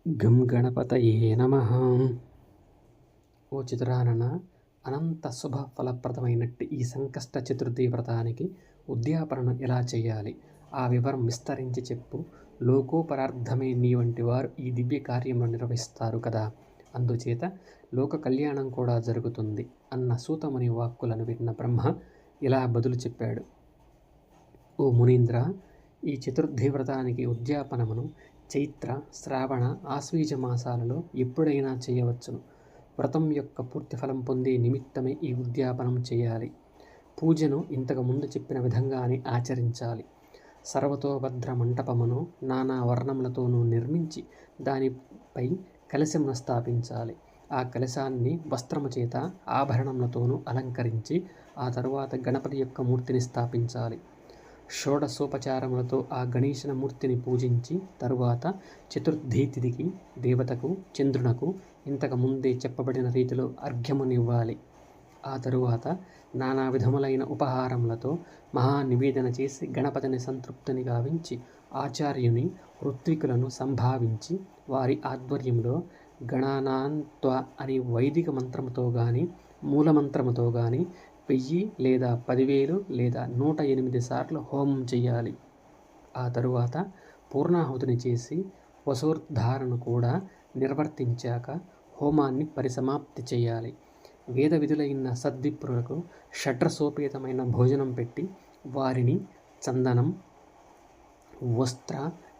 గం గణపతయే నమః. ఓ చిత్రానన, అనంత శుభ ఫలప్రదమైనట్టి ఈ సంకష్ట చతుర్థి వ్రతానికి ఉద్యాపనను ఎలా చేయాలి, ఆ వివరం విస్తరించి చెప్పు. లోకోపరార్థమే నీ వంటి వారు ఈ దివ్య కార్యమును నిర్వహిస్తారు కదా, అందుచేత లోక కళ్యాణం కూడా జరుగుతుంది అన్న సూతముని వాక్కులను విన్న బ్రహ్మ ఇలా బదులు చెప్పాడు. ఓ మునీంద్ర, ఈ చతుర్థి వ్రతానికి ఉద్యాపనమును చైత్ర, శ్రావణ, ఆశ్వీజ మాసాలలో ఎప్పుడైనా చేయవచ్చును. వ్రతం యొక్క పూర్తి ఫలం పొందే నిమిత్తమే ఈ ఉద్యాపనం చేయాలి. పూజను ఇంతకు ముందు చెప్పిన విధంగానే ఆచరించాలి. సర్వతోభద్ర మంటపమును నానా వర్ణములతోనూ నిర్మించి దానిపై కలశమును స్థాపించాలి. ఆ కలశాన్ని వస్త్రము చేత ఆభరణములతోనూ అలంకరించి ఆ తరువాత గణపతి యొక్క మూర్తిని స్థాపించాలి. షోడశోపచారములతో ఆ గణేశన మూర్తిని పూజించి తరువాత చతుర్థి తిథికి దేవతకు, చంద్రునకు ఇంతకు ముందే చెప్పబడిన రీతిలో అర్ఘ్యమునివ్వాలి. ఆ తరువాత నానా విధములైన ఉపహారములతో మహానివేదన చేసి గణపతిని సంతృప్తిని గావించి ఆచార్యుని, ఋత్వికులను సంభావించి వారి ఆధ్వర్యంలో గణానాన్త్వ అని వైదిక మంత్రముతో గాని, మూలమంత్రముతో గాని 1000 లేదా 10,000 లేదా 108 సార్లు హోమం చెయ్యాలి. ఆ తరువాత పూర్ణాహుతిని చేసి వసోద్ధారను కూడా నిర్వర్తించాక హోమాన్ని పరిసమాప్తి చేయాలి. వేద విధులైన సద్విప్రులకు షడ్రసోపేతమైన భోజనం పెట్టి వారిని చందనం, వస్త్ర,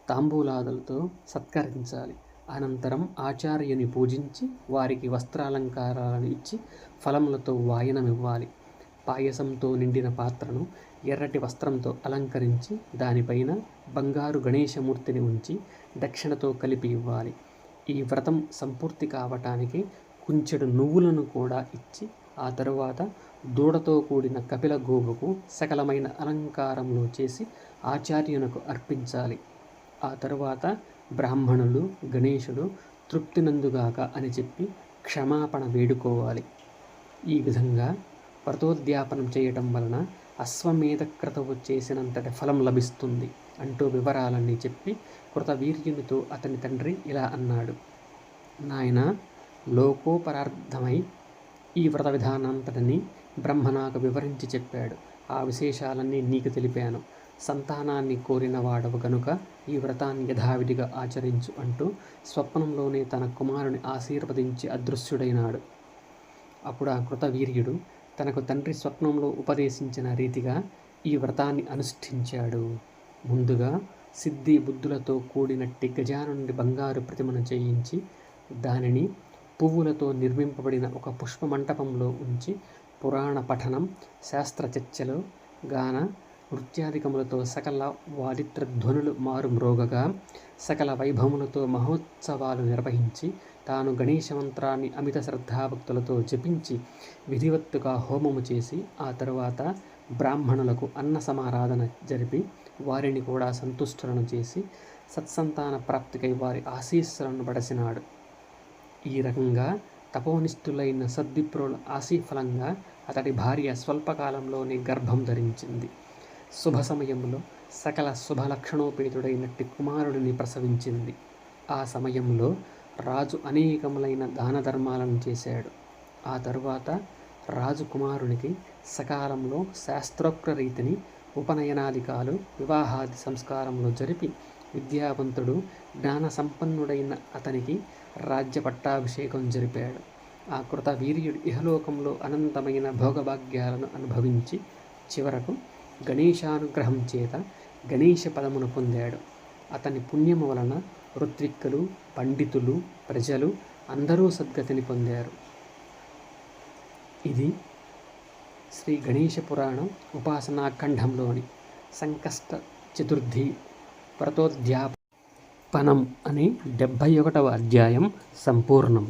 తాంబూలాదులతో సత్కరించాలి. అనంతరం ఆచార్యుని పూజించి వారికి వస్త్రాలంకారాలను ఇచ్చి ఫలములతో వాయనమివ్వాలి. పాయసంతో నిండిన పాత్రను ఎర్రటి వస్త్రంతో అలంకరించి దానిపైన బంగారు గణేశమూర్తిని ఉంచి దక్షిణతో కలిపి ఇవ్వాలి. ఈ వ్రతం సంపూర్తి కావటానికి కుంచెడు నువ్వులను కూడా ఇచ్చి ఆ తరువాత దూడతో కూడిన కపిల గోవుకు సకలమైన అలంకారములు చేసి ఆచార్యునకు అర్పించాలి. ఆ తరువాత బ్రాహ్మణులు గణేశుడు తృప్తినందుగాక అని చెప్పి క్షమాపణ వేడుకోవాలి. ఈ విధంగా వ్రతోద్యాపనం చేయటం వలన అశ్వమేధ క్రతువు చేసినంతటి ఫలం లభిస్తుంది అంటూ వివరాలన్నీ చెప్పి కృతవీర్యునితో అతని తండ్రి ఇలా అన్నాడు. నాయనా, లోకోపరార్థమై ఈ వ్రత విధానాంతటిని బ్రహ్మ నాకు వివరించి చెప్పాడు. ఆ విశేషాలన్నీ నీకు తెలిపాను. సంతానాన్ని కోరిన వాడవు గనుక ఈ వ్రతాన్ని యథావిధిగా ఆచరించు అంటూ స్వప్నంలోనే తన కుమారుని ఆశీర్వదించి అదృశ్యుడైనాడు. అప్పుడు ఆ కృతవీర్యుడు తనకు తండ్రి స్వప్నంలో ఉపదేశించిన రీతిగా ఈ వ్రతాన్ని అనుష్ఠించాడు. ముందుగా సిద్ధి బుద్ధులతో కూడినట్టి గజానుడి బంగారు ప్రతిమను చేయించి దానిని పువ్వులతో నిర్మింపబడిన ఒక పుష్పమంటపంలో ఉంచి పురాణ పఠనం, శాస్త్ర చర్చలు, గాన నృత్యాధికములతో సకల వాదిత్రధ్వనులు మారు మ్రోగగా సకల వైభవములతో మహోత్సవాలు నిర్వహించి తాను గణేశ మంత్రాన్ని అమిత శ్రద్ధాభక్తులతో జపించి విధివత్తుగా హోమము చేసి ఆ తరువాత బ్రాహ్మణులకు అన్న సమారాధన జరిపి వారిని కూడా సంతుష్టులను చేసి సత్సంతాన ప్రాప్తికై వారి ఆశీస్సులను బడసినాడు. ఈ రకంగా తపోనిష్ఠులైన సద్విప్రుల ఆశీఫలంగా అతడి భార్య స్వల్పకాలంలోనే గర్భం ధరించింది. శుభ సమయంలో సకల శుభలక్షణోపేతుడైనట్టి కుమారుడిని ప్రసవించింది. ఆ సమయంలో రాజు అనేకములైన దాన ధర్మాలను చేశాడు. ఆ తరువాత రాజకుమారునికి సకాలంలో శాస్త్రోక్త రీతిని ఉపనయనాధికాలు, వివాహాది సంస్కారములు జరిపి విద్యావంతుడు, జ్ఞాన సంపన్నుడైన అతనికి రాజ్య పట్టాభిషేకం జరిపాడు. ఆ కృత వీర్యుడు ఇహలోకంలో అనంతమైన భోగభాగ్యాలను అనుభవించి చివరకు గణేశానుగ్రహం చేత గణేశ పదమును పొందాడు. అతని పుణ్యము వలన ఋత్విక్కులు, పండితులు, ప్రజలు అందరూ సద్గతిని పొందారు. ఇది శ్రీ గణేశ పురాణం ఉపాసనాఖండంలోని సంకష్ట చతుర్థి వ్రతోద్యాపనం అనే 71వ అధ్యాయం సంపూర్ణం.